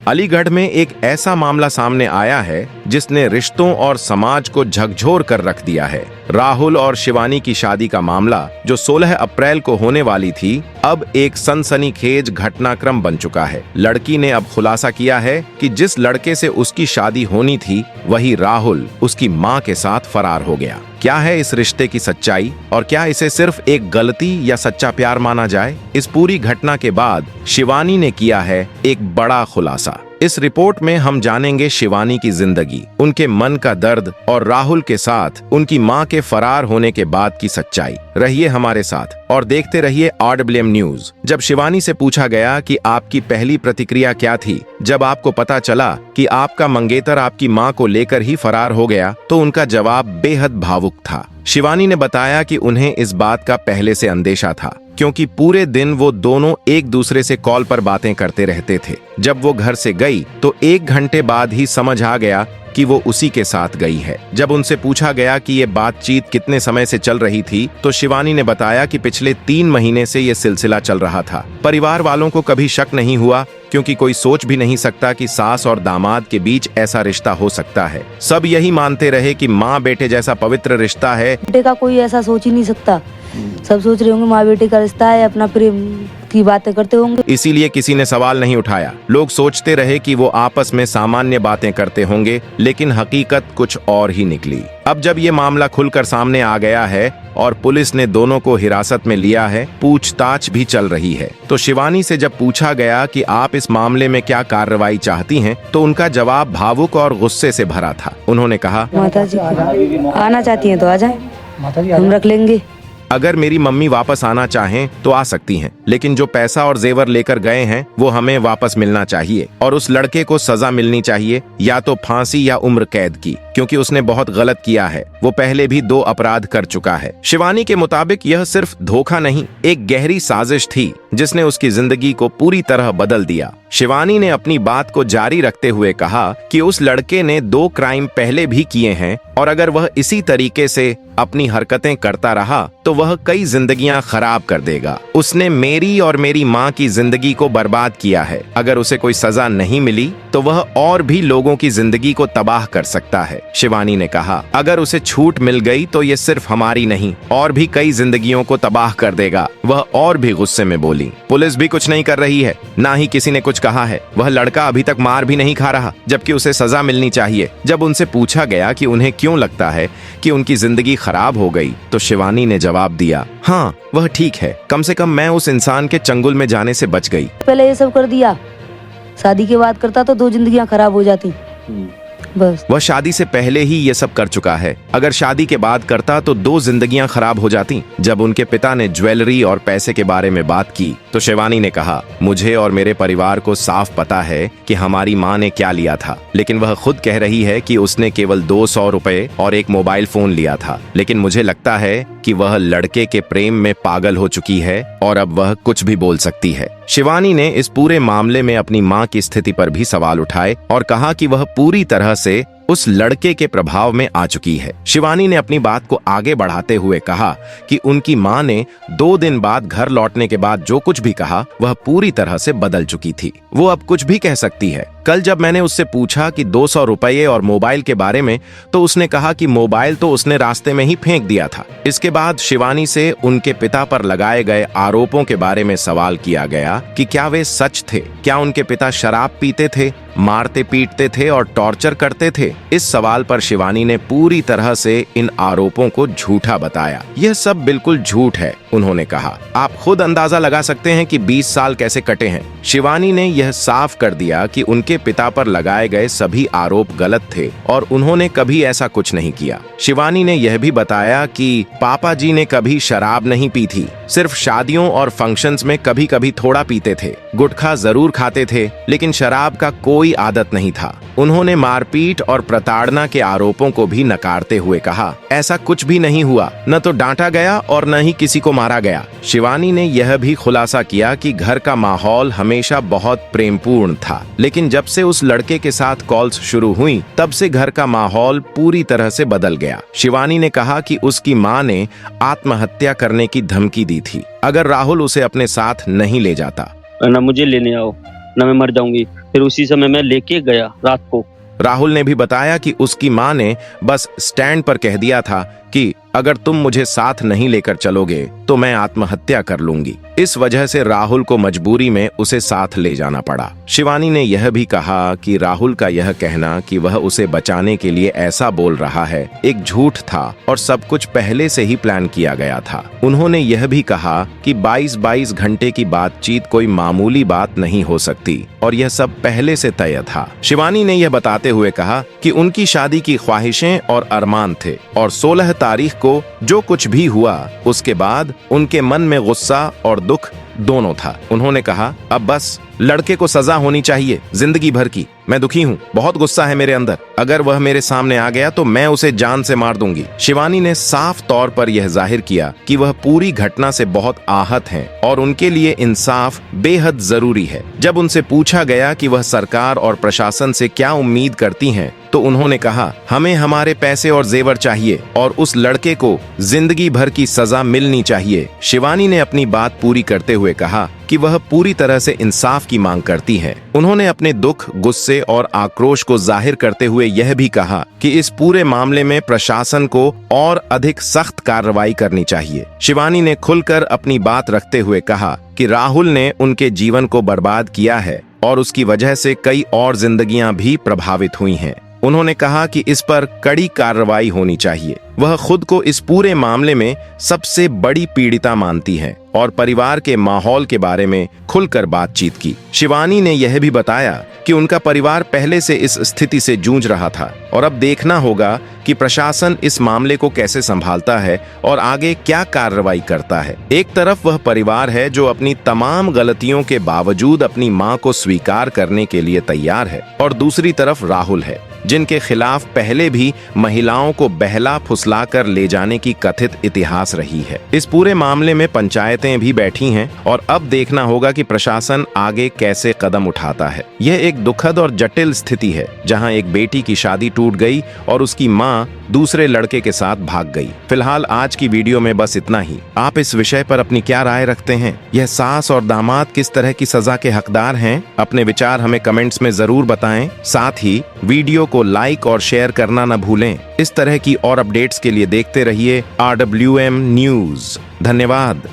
अलीगढ़ में एक ऐसा मामला सामने आया है जिसने रिश्तों और समाज को झकझोर कर रख दिया है। राहुल और शिवानी की शादी का मामला, जो 16 अप्रैल को होने वाली थी, अब एक सनसनीखेज घटनाक्रम बन चुका है। लड़की ने अब खुलासा किया है कि जिस लड़के से उसकी शादी होनी थी, वही राहुल उसकी मां के साथ फरार हो गया। क्या है इस रिश्ते की सच्चाई और क्या इसे सिर्फ एक गलती या सच्चा प्यार माना जाए? इस पूरी घटना के बाद शिवानी ने किया है एक बड़ा खुलासा। इस रिपोर्ट में हम जानेंगे शिवानी की जिंदगी, उनके मन का दर्द और राहुल के साथ उनकी मां के फरार होने के बाद की सच्चाई। रहिए हमारे साथ और देखते रहिए RWM न्यूज। जब शिवानी से पूछा गया कि आपकी पहली प्रतिक्रिया क्या थी जब आपको पता चला कि आपका मंगेतर आपकी मां को लेकर ही फरार हो गया, तो उनका जवाब बेहद भावुक था। शिवानी ने बताया कि उन्हें इस बात का पहले से अंदेशा था, क्योंकि पूरे दिन वो दोनों एक दूसरे से कॉल पर बातें करते रहते थे। जब वो घर से गई तो 1 घंटे बाद ही समझ आ गया कि वो उसी के साथ गई है। जब उनसे पूछा गया कि ये बातचीत कितने समय से चल रही थी, तो शिवानी ने बताया कि पिछले 3 महीने से ये सिलसिला चल रहा था। परिवार वालों को कभी शक नहीं हुआ, क्योंकि कोई सोच भी नहीं सकता कि सास और दामाद के बीच ऐसा रिश्ता हो सकता है। सब यही मानते रहे कि माँ बेटे जैसा पवित्र रिश्ता है। बेटे का कोई ऐसा सोच ही नहीं सकता। सब सोच रहे होंगे माँ बेटे का रिश्ता है, अपना प्रेम की बातें करते होंगे। इसीलिए किसी ने सवाल नहीं उठाया। लोग सोचते रहे कि वो आपस में सामान्य बातें करते होंगे, लेकिन हकीकत कुछ और ही निकली। अब जब ये मामला खुलकर सामने आ गया है और पुलिस ने दोनों को हिरासत में लिया है, पूछताछ भी चल रही है, तो शिवानी से जब पूछा गया कि आप इस मामले में क्या कार्रवाई चाहती हैं, तो उनका जवाब भावुक और गुस्से से भरा था। उन्होंने कहा, माताजी आना चाहती हैं तो आ जाएं, हम रख लेंगे। अगर मेरी मम्मी वापस आना चाहें तो आ सकती हैं, लेकिन जो पैसा और जेवर लेकर गए हैं वो हमें वापस मिलना चाहिए और उस लड़के को सजा मिलनी चाहिए, या तो फांसी या उम्र कैद की, क्योंकि उसने बहुत गलत किया है। वो पहले भी 2 अपराध कर चुका है। शिवानी के मुताबिक यह सिर्फ धोखा नहीं, एक गहरी साजिश थी जिसने उसकी जिंदगी को पूरी तरह बदल दिया। शिवानी ने अपनी बात को जारी रखते हुए कहा कि उस लड़के ने 2 क्राइम पहले भी किए हैं और अगर वह इसी तरीके से अपनी हरकतें करता रहा तो वह कई जिंदगियां खराब कर देगा। उसने मेरी और मेरी माँ की जिंदगी को बर्बाद किया है। अगर उसे कोई सजा नहीं मिली तो वह और भी लोगों की जिंदगी को तबाह कर सकता है। शिवानी ने कहा, अगर उसे छूट मिल गई तो ये सिर्फ हमारी नहीं, और भी कई जिंदगियों को तबाह कर देगा। वह और भी गुस्से में बोली, पुलिस भी कुछ नहीं कर रही है, ना ही किसी ने कुछ कहा है। वह लड़का अभी तक मार भी नहीं खा रहा, जबकि उसे सजा मिलनी चाहिए। जब उनसे पूछा गया कि उन्हें क्यों लगता है कि उनकी जिंदगी खराब हो गई, तो शिवानी ने जवाब दिया, हाँ वह ठीक है, कम से कम मैं उस इंसान के चंगुल में जाने से बच गई। पहले ये सब कर दिया, शादी के बाद करता तो 2 जिंदगियां खराब हो जाती बस। वह शादी से पहले ही ये सब कर चुका है। अगर शादी के बाद करता तो 2 जिंदगियां खराब हो जाती। जब उनके पिता ने ज्वेलरी और पैसे के बारे में बात की तो शिवानी ने कहा, मुझे और मेरे परिवार को साफ पता है कि हमारी माँ ने क्या लिया था, लेकिन वह खुद कह रही है कि उसने केवल 200 रुपए और एक मोबाइल फोन लिया था। लेकिन मुझे लगता है कि वह लड़के के प्रेम में पागल हो चुकी है और अब वह कुछ भी बोल सकती है। शिवानी ने इस पूरे मामले में अपनी मां की स्थिति पर भी सवाल उठाए और कहा कि वह पूरी तरह से उस लड़के के प्रभाव में आ चुकी है। शिवानी ने अपनी बात को आगे बढ़ाते हुए कहा कि उनकी मां ने 2 दिन बाद घर लौटने के बाद जो कुछ भी कहा वह पूरी तरह से बदल चुकी थी। वो अब कुछ भी कह सकती है। कल जब मैंने उससे पूछा कि 200 रुपये और मोबाइल के बारे में, तो उसने कहा कि मोबाइल तो उसने रास्ते में ही फेंक दिया था। इसके बाद शिवानी से उनके पिता पर लगाए गए आरोपों के बारे में सवाल किया गया कि क्या वे सच थे। क्या उनके पिता शराब पीते थे, मारते पीटते थे और टॉर्चर करते थे? इस सवाल पर शिवानी ने पूरी तरह से इन आरोपों को झूठा बताया। यह सब बिल्कुल झूठ है, उन्होंने कहा। आप खुद अंदाजा लगा सकते हैं कि 20 साल कैसे कटे हैं। शिवानी ने यह साफ कर दिया कि उनके पिता पर लगाए गए सभी आरोप गलत थे और उन्होंने कभी ऐसा कुछ नहीं किया। शिवानी ने यह भी बताया कि पापा जी ने कभी शराब नहीं पी थी, सिर्फ शादियों और फंक्शंस में कभी कभी थोड़ा पीते थे। गुटखा जरूर खाते थे, लेकिन शराब का कोई आदत नहीं था। उन्होंने मारपीट और प्रताड़ना के आरोपों को भी नकारते हुए कहा, ऐसा कुछ भी नहीं हुआ, न तो डांटा गया और न ही किसी को मारा गया। शिवानी ने यह भी खुलासा किया कि घर का माहौल हमेशा बहुत प्रेमपूर्ण था, लेकिन जब से उस लड़के के साथ कॉल्स शुरू हुई तब से घर का माहौल पूरी तरह से बदल गया। शिवानी ने कहा कि उसकी मां ने आत्महत्या करने की धमकी दी थी अगर राहुल उसे अपने साथ नहीं ले जाता। ना मुझे लेने आओ, ना मैं मर जाऊंगी। फिर उसी समय मैं लेके गया रात को। राहुल ने भी बताया कि उसकी मां ने बस स्टैंड पर कह दिया था कि अगर तुम मुझे साथ नहीं लेकर चलोगे तो मैं आत्महत्या कर लूंगी। इस वजह से राहुल को मजबूरी में उसे साथ ले जाना पड़ा। शिवानी ने यह भी कहा कि राहुल का यह कहना कि वह उसे बचाने के लिए ऐसा बोल रहा है एक झूठ था और सब कुछ पहले से ही प्लान किया गया था। उन्होंने यह भी कहा कि 22 घंटे की बातचीत कोई मामूली बात नहीं हो सकती और यह सब पहले से तय था। शिवानी ने यह बताते हुए कहा कि उनकी शादी की ख्वाहिशें और अरमान थे और 16 तारीख को जो कुछ भी हुआ उसके बाद उनके मन में गुस्सा और दुख दोनों था। उन्होंने कहा अब बस लड़के को सजा होनी चाहिए जिंदगी भर की। मैं दुखी हूँ, बहुत गुस्सा है मेरे अंदर। अगर वह मेरे सामने आ गया तो मैं उसे जान से मार दूंगी। शिवानी ने साफ तौर पर यह जाहिर किया कि वह पूरी घटना से बहुत आहत हैं और उनके लिए इंसाफ बेहद जरूरी है। जब उनसे पूछा गया कि वह सरकार और प्रशासन से क्या उम्मीद करती हैं, तो उन्होंने कहा हमें हमारे पैसे और जेवर चाहिए और उस लड़के को जिंदगी भर की सजा मिलनी चाहिए। शिवानी ने अपनी बात पूरी करते हुए कहा कि वह पूरी तरह से इंसाफ की मांग करती है। उन्होंने अपने दुख, गुस्से और आक्रोश को जाहिर करते हुए यह भी कहा कि इस पूरे मामले में प्रशासन को और अधिक सख्त कार्रवाई करनी चाहिए। शिवानी ने खुलकर अपनी बात रखते हुए कहा कि राहुल ने उनके जीवन को बर्बाद किया है और उसकी वजह से कई और जिंदगियां भी प्रभावित हुई हैं। उन्होंने कहा कि इस पर कड़ी कार्रवाई होनी चाहिए। वह खुद को इस पूरे मामले में सबसे बड़ी पीड़िता मानती हैं और परिवार के माहौल के बारे में खुलकर बातचीत की। शिवानी ने यह भी बताया कि उनका परिवार पहले से इस स्थिति से जूझ रहा था और अब देखना होगा कि प्रशासन इस मामले को कैसे संभालता है और आगे क्या कार्रवाई करता है। एक तरफ वह परिवार है जो अपनी तमाम गलतियों के बावजूद अपनी मां को स्वीकार करने के लिए तैयार है और दूसरी तरफ राहुल है जिनके खिलाफ पहले भी महिलाओं को बहला फुसला कर ले जाने की कथित इतिहास रही है। इस पूरे मामले में पंचायतें भी बैठी हैं और अब देखना होगा कि प्रशासन आगे कैसे कदम उठाता है। यह एक दुखद और जटिल स्थिति है जहां एक बेटी की शादी टूट गई और उसकी मां दूसरे लड़के के साथ भाग गई। फिलहाल आज की वीडियो में बस इतना ही। आप इस विषय पर अपनी क्या राय रखते हैं? यह सास और दामाद किस तरह की सजा के हकदार हैं? अपने विचार हमें कमेंट्स में जरूर बताएं। साथ ही वीडियो को लाइक और शेयर करना न भूलें। इस तरह की और अपडेट्स के लिए देखते रहिए RWM न्यूज। धन्यवाद।